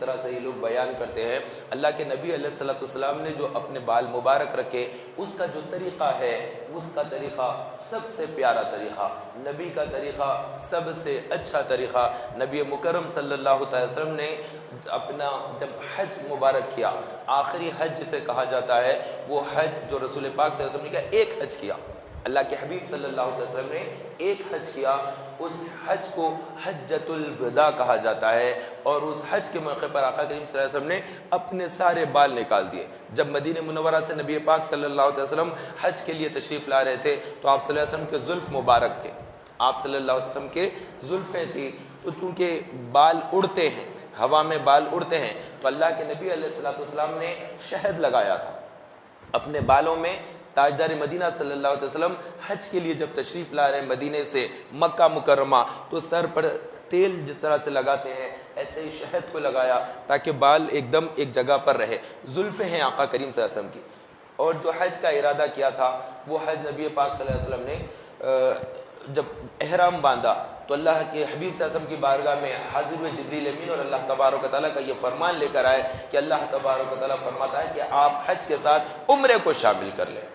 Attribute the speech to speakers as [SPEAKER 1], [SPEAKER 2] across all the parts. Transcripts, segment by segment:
[SPEAKER 1] طرح سے یہ لوگ بیان کرتے ہیں اللہ کے نبی علیہ الصلوۃ والسلام نے جو اپنے بال مبارک رکھے اس کا جو طریقہ ہے اس کا طریقہ سب سے پیارا طریقہ، نبی کا طریقہ سب سے اچھا طریقہ۔ نبی مکرم صلی اللہ علیہ وسلم نے اپنا جب حج مبارک کیا، آخری حج جسے کہا جاتا ہے، وہ حج جو رسول پاک صلی اللہ علیہ وسلم نے کیا، ایک حج کیا، اللہ کے حبیب صلی اللہ علیہ وسلم نے ایک حج کیا، اس حج کو حجۃ الوداع کہا جاتا ہے۔ اور اس حج کے موقع پر آقا کریم صلی اللہ علیہ وسلم نے اپنے سارے بال نکال دیے۔ جب مدینہ منورہ سے نبی پاک صلی اللہ علیہ وسلم حج کے لیے تشریف لا رہے تھے تو آپ صلی اللہ علیہ وسلم کے زلف مبارک تھے، آپ صلی اللہ علیہ وسلم کے زلفیں تھی، تو چونکہ بال اڑتے ہیں، ہوا میں بال اڑتے ہیں، تو اللہ کے نبی علیہ الصلوۃ والسلام نے شہد لگایا تھا اپنے بالوں میں۔ تاجدار مدینہ صلی اللہ علیہ وسلم حج کے لیے جب تشریف لا رہے ہیں مدینے سے مکہ مکرمہ، تو سر پر تیل جس طرح سے لگاتے ہیں ایسے ہی شہد کو لگایا تاکہ بال ایک دم ایک جگہ پر رہے۔ زلفیں ہیں آقا کریم صلی اللہ علیہ وسلم کی، اور جو حج کا ارادہ کیا تھا وہ حج نبی پاک صلی اللہ علیہ وسلم نے جب احرام باندھا تو اللہ کے حبیب صلی اللہ علیہ وسلم کی بارگاہ میں حاضر ہوئے جبریل امین، اور اللہ تبارک و تعالیٰ کا یہ فرمان لے کر آئے کہ اللہ تبارک و تعالیٰ فرماتا ہے کہ آپ حج کے ساتھ عمرے کو شامل کر لیں،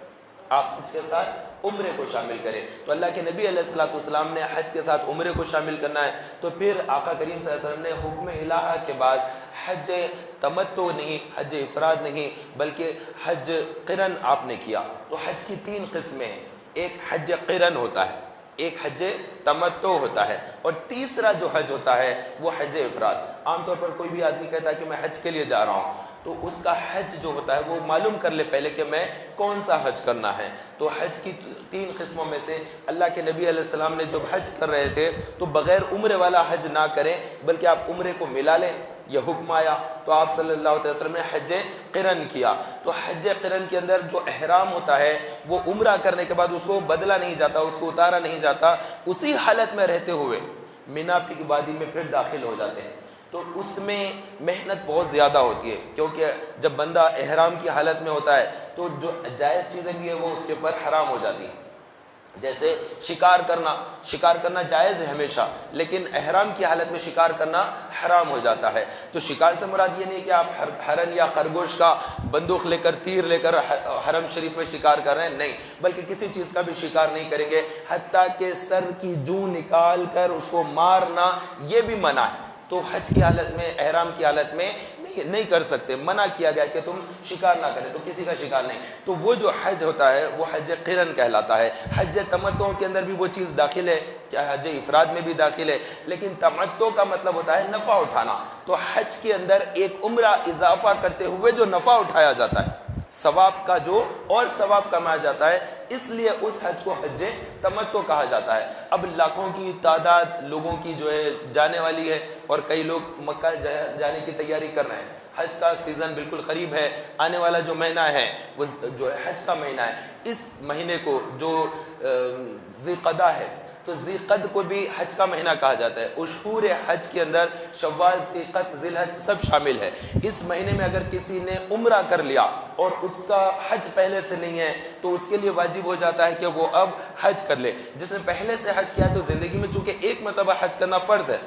[SPEAKER 1] آپ حج کے ساتھ عمرے کو شامل کریں۔ تو اللہ کے نبی علیہ الصلوۃ والسلام نے حج کے ساتھ عمرے کو شامل کرنا ہے، تو پھر آقا کریم صلی اللہ علیہ وسلم نے حکم الہہ کے بعد حج تمتع نہیں، حج افراد نہیں، بلکہ حج قرن آپ نے کیا۔ تو حج کی تین قسمیں ہیں، ایک حج قرن ہوتا ہے، ایک حج تمتع ہوتا ہے، اور تیسرا جو حج ہوتا ہے وہ حج افراد۔ عام طور پر کوئی بھی آدمی کہتا ہے کہ میں حج کے لیے جا رہا ہوں، تو اس کا حج جو ہوتا ہے وہ معلوم کر لے پہلے کہ میں کون سا حج کرنا ہے۔ تو حج کی تین قسموں میں سے اللہ کے نبی علیہ السلام نے جب حج کر رہے تھے تو بغیر عمرے والا حج نہ کریں، بلکہ آپ عمرے کو ملا لیں، یہ حکم آیا۔ تو آپ صلی اللہ علیہ وسلم نے حج قرن کیا۔ تو حج قرن کے اندر جو احرام ہوتا ہے وہ عمرہ کرنے کے بعد اس کو بدلا نہیں جاتا، اس کو اتارا نہیں جاتا، اسی حالت میں رہتے ہوئے مینا کی وادی میں پھر داخل ہو جاتے ہیں۔ تو اس میں محنت بہت زیادہ ہوتی ہے، کیونکہ جب بندہ احرام کی حالت میں ہوتا ہے تو جو جائز چیزیں بھی ہیں وہ اس کے اوپر حرام ہو جاتی ہیں، جیسے شکار کرنا جائز ہے ہمیشہ، لیکن احرام کی حالت میں شکار کرنا حرام ہو جاتا ہے۔ تو شکار سے مراد یہ نہیں کہ آپ ہرن یا خرگوش کا بندوق لے کر تیر لے کر حرم شریف میں شکار کر رہے ہیں، نہیں، بلکہ کسی چیز کا بھی شکار نہیں کریں گے، حتیٰ کہ سر کی جوں نکال کر اس کو مارنا یہ بھی منع ہے۔ تو حج کی حالت میں، احرام کی حالت میں نہیں کر سکتے، منع کیا گیا کہ تم شکار نہ کریں، تو کسی کا شکار نہیں۔ تو وہ جو حج ہوتا ہے وہ حج قرن کہلاتا ہے۔ حج تمتع کے اندر بھی وہ چیز داخل ہے، کیا حج افراد میں بھی داخل ہے، لیکن تمتع کا مطلب ہوتا ہے نفع اٹھانا۔ تو حج کے اندر ایک عمرہ اضافہ کرتے ہوئے جو نفع اٹھایا جاتا ہے، ثواب کا جو اور ثواب کمایا جاتا ہے، اس لیے اس حج کو حج تمتع کہا جاتا ہے۔ اب لاکھوں کی تعداد لوگوں کی جو ہے جانے والی ہے، اور کئی لوگ مکہ جانے کی تیاری کر رہے ہیں۔ حج کا سیزن بالکل قریب ہے، آنے والا جو مہینہ ہے وہ جو ہے حج کا مہینہ ہے۔ اس مہینے کو جو ذی قعدہ ہے، تو ذی قعد کو بھی حج کا مہینہ کہا جاتا ہے۔ اشہور حج کے اندر شوال، ذی قعد، ذی الحج سب شامل ہے۔ اس مہینے میں اگر کسی نے عمرہ کر لیا اور اس کا حج پہلے سے نہیں ہے تو اس کے لیے واجب ہو جاتا ہے کہ وہ اب حج کر لے۔ جس نے پہلے سے حج کیا تو زندگی میں چونکہ ایک مرتبہ حج کرنا فرض ہے،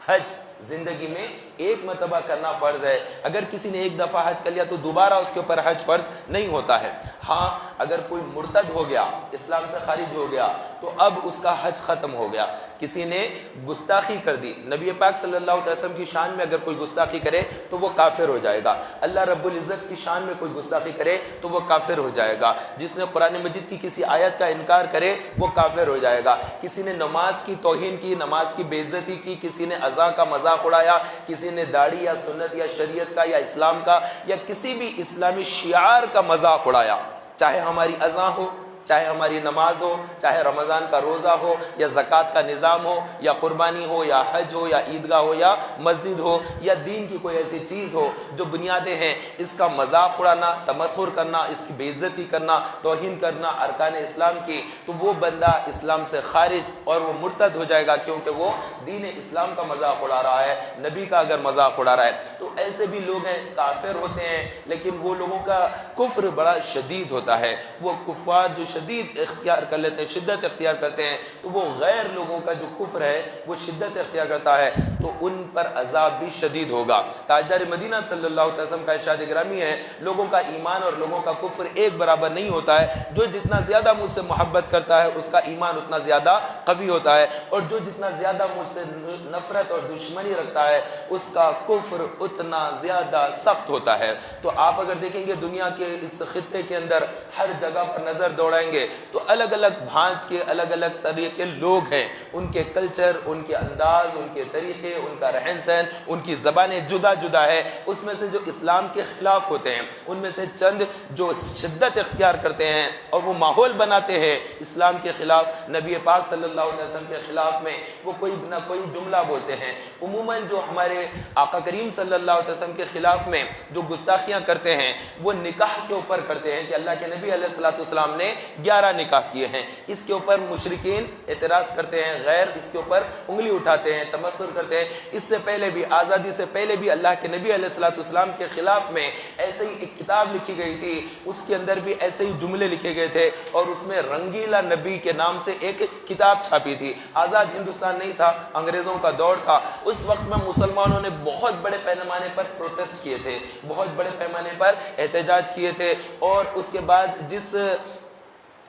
[SPEAKER 1] حج زندگی میں ایک مرتبہ کرنا فرض ہے۔ اگر کسی نے ایک دفعہ حج کر لیا تو دوبارہ اس کے اوپر حج فرض نہیں ہوتا ہے۔ ہاں، اگر کوئی مرتد ہو گیا، اسلام سے خارج ہو گیا، تو اب اس کا حج ختم ہو گیا۔ کسی نے گستاخی کر دی، نبی پاک صلی اللہ علیہ وسلم کی شان میں اگر کوئی گستاخی کرے تو وہ کافر ہو جائے گا۔ اللہ رب العزت کی شان میں کوئی گستاخی کرے تو وہ کافر ہو جائے گا۔ جس نے قرآن مجید کی کسی آیت کا انکار کرے وہ کافر ہو جائے گا۔ کسی نے نماز کی توہین کی، نماز کی بے عزتی کی، کسی نے اذان کا مذاق اڑایا، کسی نے داڑھی یا سنت یا شریعت کا یا اسلام کا یا کسی بھی اسلامی شعار کا مذاق اڑایا، چاہے ہماری اذان ہو، چاہے ہماری نماز ہو، چاہے رمضان کا روزہ ہو، یا زکوٰۃ کا نظام ہو، یا قربانی ہو، یا حج ہو، یا عیدگاہ ہو، یا مسجد ہو، یا دین کی کوئی ایسی چیز ہو جو بنیادیں ہیں، اس کا مذاق اڑانا، تمسخر کرنا، اس کی بے عزتی کرنا، توہین کرنا ارکان اسلام کی، تو وہ بندہ اسلام سے خارج اور وہ مرتد ہو جائے گا، کیونکہ وہ دین اسلام کا مذاق اڑا رہا ہے، نبی کا اگر مذاق اڑا رہا ہے۔ تو ایسے بھی لوگ ہیں، کافر ہوتے ہیں، لیکن وہ لوگوں کا کفر بڑا شدید ہوتا ہے۔ وہ کفار جو شدید اختیار کر لیتے ہیں، شدت اختیار کرتے ہیں، تو وہ غیر لوگوں کا جو کفر ہے وہ شدت اختیار کرتا ہے تو ان پر عذاب بھی شدید ہوگا۔ تاجدار مدینہ صلی اللہ علیہ وسلم کا ارشاد گرامی ہے، لوگوں کا ایمان اور لوگوں کا کفر ایک برابر نہیں ہوتا ہے، جو جتنا زیادہ مجھ سے محبت کرتا ہے اس کا ایمان اتنا زیادہ قوی ہوتا ہے، اور جو جتنا زیادہ مجھ سے نفرت اور دشمنی رکھتا ہے اس کا کفر اتنا زیادہ سخت ہوتا ہے۔ تو آپ اگر دیکھیں گے دنیا کے اس خطے کے اندر ہر جگہ پر نظر دوڑائیں گے تو الگ الگ بھانت کے الگ الگ طریقے لوگ ہیں، ان کے کلچر، ان کے انداز، ان کے طریقے، ان کا رہن سہن، ان کی زبانیں جدا جدا ہے۔ اس میں سے جو اسلام کے خلاف ہوتے ہیں ان میں سے چند جو شدت اختیار کرتے ہیں اور وہ ماحول بناتے ہیں اسلام کے خلاف، نبی پاک صلی اللہ علیہ وسلم کے خلاف میں وہ کوئی نہ کوئی جملہ بولتے ہیں۔ عموماً جو ہمارے آقا کریم صلی اللہ علیہ وسلم کے خلاف میں جو گستاخیاں کرتے ہیں وہ نکاح کے اوپر کرتے ہیں کہ اللہ کے نبی علیہ الصلوۃ والسلام نے 11 نکاح کیے ہیں، اس کے اوپر مشرکین اعتراض کرتے ہیں، غیر اس کے اوپر انگلی اٹھاتے ہیں، تمسخر کرتے ہیں۔ اس سے پہلے بھی، آزادی سے پہلے بھی اللہ کے نبی علیہ الصلوۃ والسلام کے خلاف میں ایسے ہی ایک کتاب لکھی گئی تھی، اس کے اندر بھی ایسے ہی جملے لکھے گئے تھے، اور اس میں رنگیلا نبی کے نام سے ایک کتاب چھاپی تھی۔ آزاد ہندوستان نہیں تھا، انگریزوں کا دور تھا، اس وقت میں مسلمانوں نے بہت بڑے پیمانے پر پروٹیسٹ کیے تھے، بہت بڑے پیمانے پر احتجاج کیے تھے، اور اس کے بعد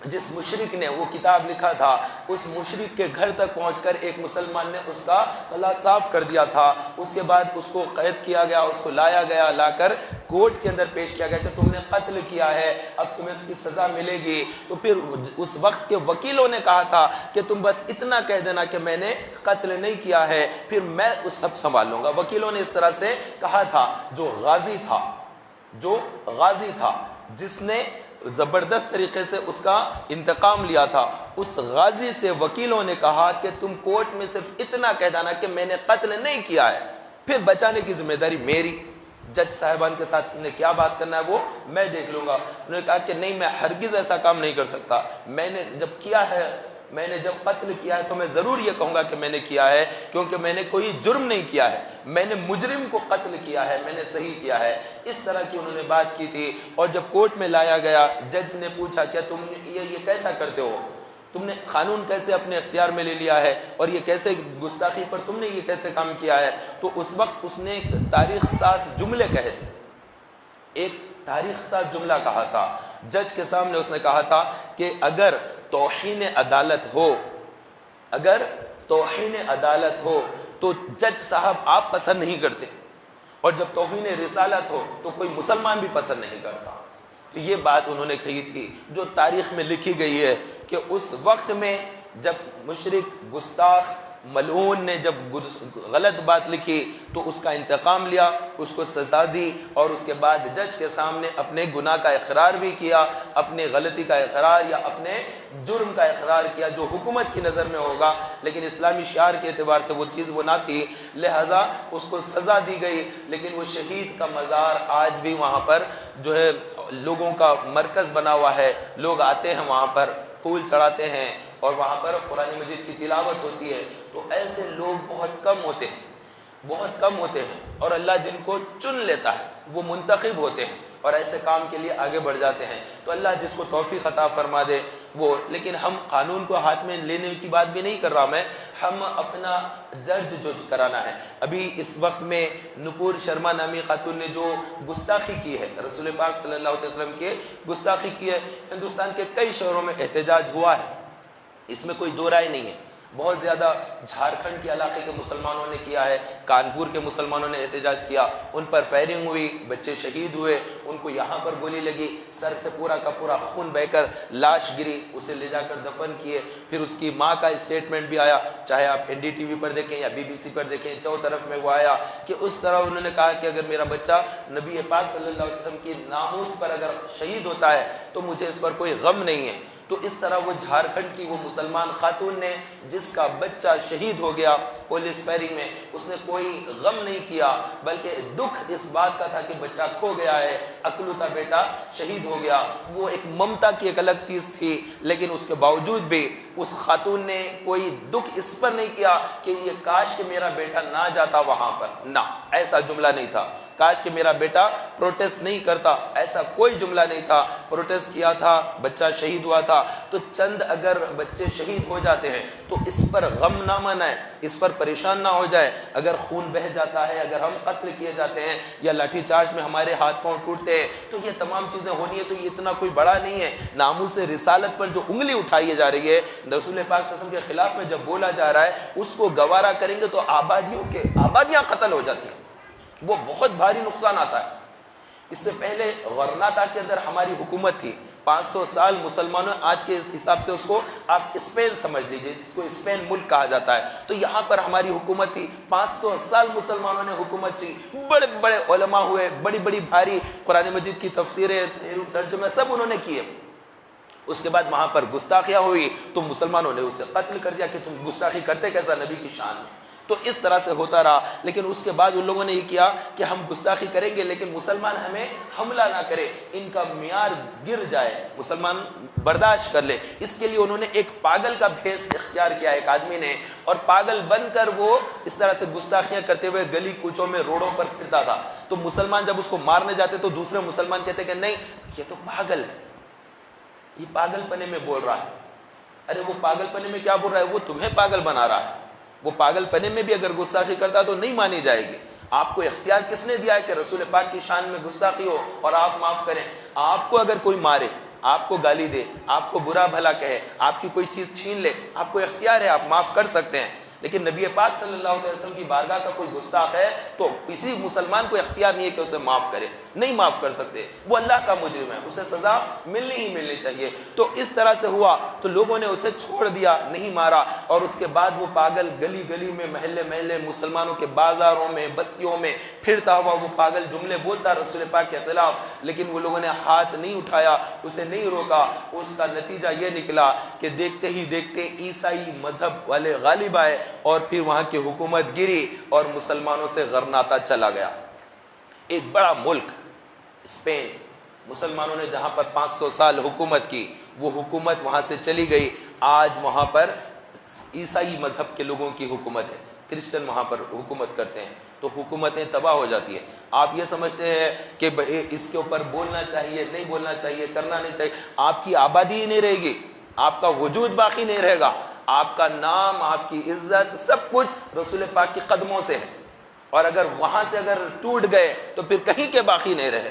[SPEAKER 1] جس مشرک نے وہ کتاب لکھا تھا اس مشرک کے گھر تک پہنچ کر ایک مسلمان نے اس کا گلا صاف کر دیا تھا۔ اس کے بعد اس کو قید کیا گیا، اس کو لایا گیا، لا کر کورٹ کے اندر پیش کیا گیا کہ تم نے قتل کیا ہے، اب تمہیں اس کی سزا ملے گی۔ تو پھر اس وقت کے وکیلوں نے کہا تھا کہ تم بس اتنا کہہ دینا کہ میں نے قتل نہیں کیا ہے، پھر میں اس سب سنبھال لوں گا۔ وکیلوں نے اس طرح سے کہا تھا۔ جو غازی تھا جس نے زبردست طریقے سے اس کا انتقام لیا تھا، اس غازی سے وکیلوں نے کہا کہ تم کورٹ میں صرف اتنا کہہ دینا کہ میں نے قتل نہیں کیا ہے، پھر بچانے کی ذمہ داری میری، جج صاحبان کے ساتھ تم نے کیا بات کرنا ہے وہ میں دیکھ لوں گا۔ انہوں نے کہا کہ نہیں، میں ہرگز ایسا کام نہیں کر سکتا، میں نے جب قتل کیا ہے تو میں ضرور یہ کہوں گا کہ میں نے کیا ہے، کیونکہ میں نے کوئی جرم نہیں کیا ہے، میں نے مجرم کو قتل کیا ہے، میں نے صحیح کیا ہے۔ اس طرح کی انہوں نے بات کی تھی۔ اور جب کورٹ میں لایا گیا، جج نے پوچھا کیا تم یہ کیسا کرتے ہو، تم نے قانون کیسے اپنے اختیار میں لے لیا ہے، اور یہ کیسے گستاخی پر تم نے یہ کیسے کام کیا ہے؟ تو اس وقت اس نے ایک تاریخ ساز جملے کہے تھے، ایک تاریخ ساز جملہ کہا تھا جج کے سامنے۔ اس نے کہا تھا کہ اگر توہین عدالت ہو تو جج صاحب آپ پسند نہیں کرتے، اور جب توہین رسالت ہو تو کوئی مسلمان بھی پسند نہیں کرتا۔ تو یہ بات انہوں نے کہی تھی جو تاریخ میں لکھی گئی ہے کہ اس وقت میں جب مشرک گستاخ ملعون نے جب غلط بات لکھی تو اس کا انتقام لیا، اس کو سزا دی، اور اس کے بعد جج کے سامنے اپنے گناہ کا اقرار بھی کیا، اپنے غلطی کا اقرار یا اپنے جرم کا اقرار کیا جو حکومت کی نظر میں ہوگا، لیکن اسلامی شعار کے اعتبار سے وہ چیز وہ نہ تھی، لہذا اس کو سزا دی گئی۔ لیکن وہ شہید کا مزار آج بھی وہاں پر جو ہے لوگوں کا مرکز بنا ہوا ہے، لوگ آتے ہیں وہاں پر، پھول چڑھاتے ہیں، اور وہاں پر قرآن مجید کی تلاوت ہوتی ہے۔ تو ایسے لوگ بہت کم ہوتے ہیں، اور اللہ جن کو چن لیتا ہے وہ منتخب ہوتے ہیں اور ایسے کام کے لیے آگے بڑھ جاتے ہیں۔ تو اللہ جس کو توفیق عطا فرما دے وہ، لیکن ہم قانون کو ہاتھ میں لینے کی بات بھی نہیں کر رہا میں، ہم اپنا درج جو کرانا ہے۔ ابھی اس وقت میں نپور شرما نامی خاتون نے جو گستاخی کی ہے، رسول پاک صلی اللہ علیہ وسلم کے گستاخی کی ہے، ہندوستان کے کئی شہروں میں احتجاج ہوا ہے، اس میں کوئی دو رائے نہیں ہے۔ بہت زیادہ جھارکھنڈ کے علاقے کے مسلمانوں نے کیا ہے، کانپور کے مسلمانوں نے احتجاج کیا، ان پر فائرنگ ہوئی، بچے شہید ہوئے، ان کو یہاں پر گولی لگی، سر سے پورا کا پورا خون بہہ کر لاش گری، اسے لے جا کر دفن کیے۔ پھر اس کی ماں کا اسٹیٹمنٹ بھی آیا، چاہے آپ NDTV پر دیکھیں یا BBC پر دیکھیں، چاروں طرف میں وہ آیا کہ اس طرح انہوں نے کہا کہ اگر میرا بچہ نبی پاک صلی اللہ علیہ وسلم کی ناموس پر اگر شہید ہوتا ہے تو مجھے اس پر کوئی غم نہیں ہے۔ تو اس طرح وہ جھارکھنڈ کی وہ مسلمان خاتون نے جس کا بچہ شہید ہو گیا پولیس فائرنگ میں، اس نے کوئی غم نہیں کیا، بلکہ دکھ اس بات کا تھا کہ بچہ کھو گیا ہے، اکلوتا بیٹا شہید ہو گیا۔ وہ ایک ممتا کی ایک الگ چیز تھی، لیکن اس کے باوجود بھی اس خاتون نے کوئی دکھ اس پر نہیں کیا کہ یہ کاش کہ میرا بیٹا نہ جاتا وہاں پر، نہ، ایسا جملہ نہیں تھا۔ کاش کہ میرا بیٹا پروٹیسٹ نہیں کرتا، ایسا کوئی جملہ نہیں تھا۔ پروٹیسٹ کیا تھا، بچہ شہید ہوا تھا۔ تو چند اگر بچے شہید ہو جاتے ہیں تو اس پر غم نہ منائیں، اس پر پریشان نہ ہو جائے۔ اگر خون بہہ جاتا ہے، اگر ہم قتل کیے جاتے ہیں یا لاٹھی چارج میں ہمارے ہاتھ پاؤں ٹوٹتے ہیں، تو یہ تمام چیزیں ہونی ہے، تو یہ اتنا کوئی بڑا نہیں ہے۔ ناموس رسالت پر جو انگلی اٹھائی جا رہی ہے، رسول پاک صلی اللہ علیہ وسلم کے خلاف میں جب بولا جا رہا ہے، اس کو گوارا کریں گے تو آبادیاں قتل ہو جاتی ہیں، وہ بہت بھاری نقصان آتا ہے۔ اس سے پہلے غرناطہ کے اندر ہماری حکومت تھی 500 سال مسلمانوں، آج کے اس حساب سے اس کو آپ اسپین سمجھ لیجئے، اس کو اسپین ملک کہا جاتا ہے۔ تو یہاں پر ہماری حکومت تھی، 500 سال مسلمانوں نے حکومت کی، بڑے بڑے علماء ہوئے، بڑی بڑی بھاری قرآن مجید کی تفسیریں، ترجمے سب انہوں نے کیے۔ اس کے بعد وہاں پر گستاخیاں ہوئی تو مسلمانوں نے اسے قتل کر دیا کہ تم گستاخی کرتے کیسا نبی کی شان میں۔ تو اس طرح سے ہوتا رہا، لیکن اس کے بعد ان لوگوں نے یہ کیا کہ ہم گستاخی کریں گے لیکن مسلمان ہمیں حملہ نہ کرے، ان کا معیار گر جائے، مسلمان برداشت کر لے۔ اس کے لیے انہوں نے ایک پاگل کا بھیس اختیار کیا ایک آدمی نے، اور پاگل بن کر وہ اس طرح سے گستاخیاں کرتے ہوئے گلی کوچوں میں روڈوں پر پھرتا تھا۔ تو مسلمان جب اس کو مارنے جاتے تو دوسرے مسلمان کہتے کہ نہیں یہ تو پاگل ہے، یہ پاگل پنے میں بول رہا ہے۔ ارے وہ پاگل پنے میں کیا بول رہا ہے، وہ تمہیں پاگل بنا رہا ہے۔ وہ پاگل پنے میں بھی اگر گستاخی کرتا تو نہیں مانی جائے گی۔ آپ کو اختیار کس نے دیا ہے کہ رسول پاک کی شان میں گستاخی ہو اور آپ معاف کریں؟ آپ کو اگر کوئی مارے، آپ کو گالی دے، آپ کو برا بھلا کہے، آپ کی کوئی چیز چھین لے، آپ کو اختیار ہے، آپ معاف کر سکتے ہیں۔ لیکن نبی پاک صلی اللہ علیہ وسلم کی بارگاہ کا کوئی گستاخ ہے تو کسی مسلمان کو اختیار نہیں ہے کہ اسے معاف کرے، نہیں معاف کر سکتے، وہ اللہ کا مجرم ہے، اسے سزا ملنی ہی ملنی چاہیے۔ تو اس طرح سے ہوا تو لوگوں نے اسے چھوڑ دیا، نہیں مارا، اور اس کے بعد وہ پاگل گلی گلی میں، محلے محلے، مسلمانوں کے بازاروں میں، بستیوں میں پھرتا ہوا وہ پاگل جملے بولتا رسول پاک کے خلاف، لیکن وہ لوگوں نے ہاتھ نہیں اٹھایا، اسے نہیں روکا۔ اس کا نتیجہ یہ نکلا کہ دیکھتے ہی دیکھتے عیسائی مذہب والے غالب آئے اور پھر وہاں کی حکومت گری اور مسلمانوں سے غرناطہ چلا گیا۔ ایک بڑا ملک اسپین، مسلمانوں نے جہاں پر 500 سال حکومت کی، وہ حکومت وہاں سے چلی گئی۔ آج وہاں پر عیسائی مذہب کے لوگوں کی حکومت ہے، کرسچن وہاں پر حکومت کرتے ہیں، تو حکومتیں تباہ ہو جاتی ہیں۔ آپ یہ سمجھتے ہیں کہ اس کے اوپر بولنا چاہیے، نہیں بولنا چاہیے، کرنا نہیں چاہیے، آپ کی آبادی ہی نہیں رہے گی، آپ کا وجود باقی نہیں رہے گا، آپ کا نام، آپ کی عزت، سب کچھ رسول پاک کے قدموں سے ہے، اور اگر وہاں سے اگر ٹوٹ گئے تو پھر کہیں کے باقی نہیں رہے۔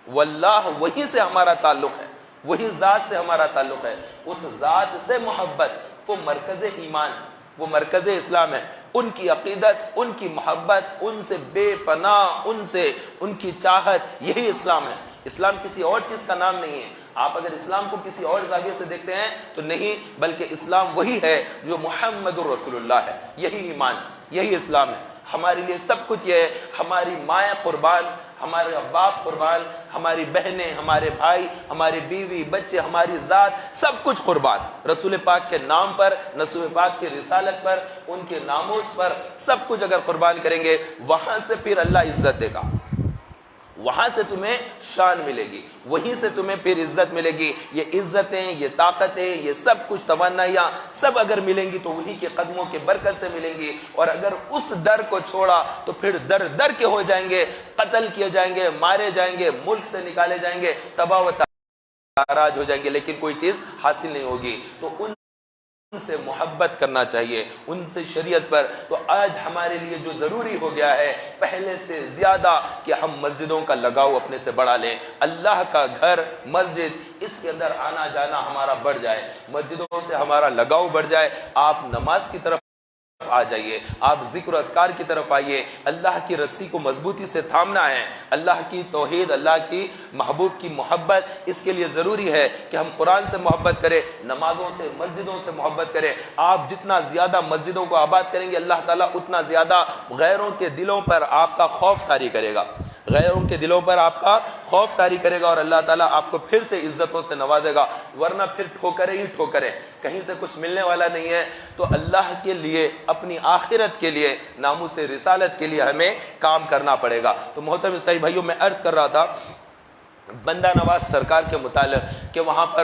[SPEAKER 1] واللہ وہی سے ہمارا تعلق ہے، وہی ذات سے ہمارا تعلق ہے، اس ذات سے محبت، وہ مرکز ایمان، وہ مرکز اسلام ہے۔ ان کی عقیدت، ان کی محبت، ان سے بے پناہ، ان سے ان کی چاہت، یہی اسلام ہے۔ اسلام کسی اور چیز کا نام نہیں ہے۔ آپ اگر اسلام کو کسی اور زاویے سے دیکھتے ہیں تو نہیں، بلکہ اسلام وہی ہے جو محمد الرسول اللہ ہے، یہی ایمان، یہی اسلام ہے۔ ہمارے لیے سب کچھ یہ ہے، ہماری مائیں قربان، ہمارے باپ قربان، ہماری بہنیں، ہمارے بھائی، ہماری بیوی، بچے، ہماری ذات، سب کچھ قربان رسول پاک کے نام پر، رسول پاک کی رسالت پر، ان کے ناموس پر، سب کچھ اگر قربان کریں گے، وہاں سے پھر اللہ عزت دے گا، وہاں سے تمہیں شان ملے گی، وہیں سے تمہیں پھر عزت ملے گی۔ یہ عزتیں، یہ طاقتیں، یہ سب کچھ توانائیاں سب اگر ملیں گی تو انہی کے قدموں کے برکت سے ملیں گی، اور اگر اس در کو چھوڑا تو پھر در در کے ہو جائیں گے، قتل کیے جائیں گے، مارے جائیں گے، ملک سے نکالے جائیں گے، تباہ و تاراج ہو جائیں گے، لیکن کوئی چیز حاصل نہیں ہوگی۔ تو ان سے محبت کرنا چاہیے، ان سے شریعت پر۔ تو آج ہمارے لیے جو ضروری ہو گیا ہے پہلے سے زیادہ کہ ہم مسجدوں کا لگاؤ اپنے سے بڑھا لیں، اللہ کا گھر مسجد، اس کے اندر آنا جانا ہمارا بڑھ جائے، مسجدوں سے ہمارا لگاؤ بڑھ جائے۔ آپ نماز کی طرف آ جائیے، آپ ذکر و اذکار کی طرف آئیے، اللہ کی رسی کو مضبوطی سے تھامنا ہے، اللہ کی توحید، اللہ کی محبوب کی محبت، اس کے لیے ضروری ہے کہ ہم قرآن سے محبت کریں، نمازوں سے، مسجدوں سے محبت کریں۔ آپ جتنا زیادہ مسجدوں کو آباد کریں گے، اللہ تعالیٰ اتنا زیادہ غیروں کے دلوں پر آپ کا خوف طاری کرے گا، غیروں کے دلوں پر آپ کا خوف طاری کرے گا، اور اللہ تعالیٰ آپ کو پھر سے عزتوں سے نوازے گا، ورنہ پھر ٹھوکریں ہی ٹھوکریں، کہیں سے کچھ ملنے والا نہیں ہے۔ تو اللہ کے لیے، اپنی آخرت کے لیے، ناموس رسالت کے لیے ہمیں کام کرنا پڑے گا۔ تو محترم عیسائی بھائیوں، میں عرض کر رہا تھا بندہ نواز سرکار کے متعلق کہ وہاں پر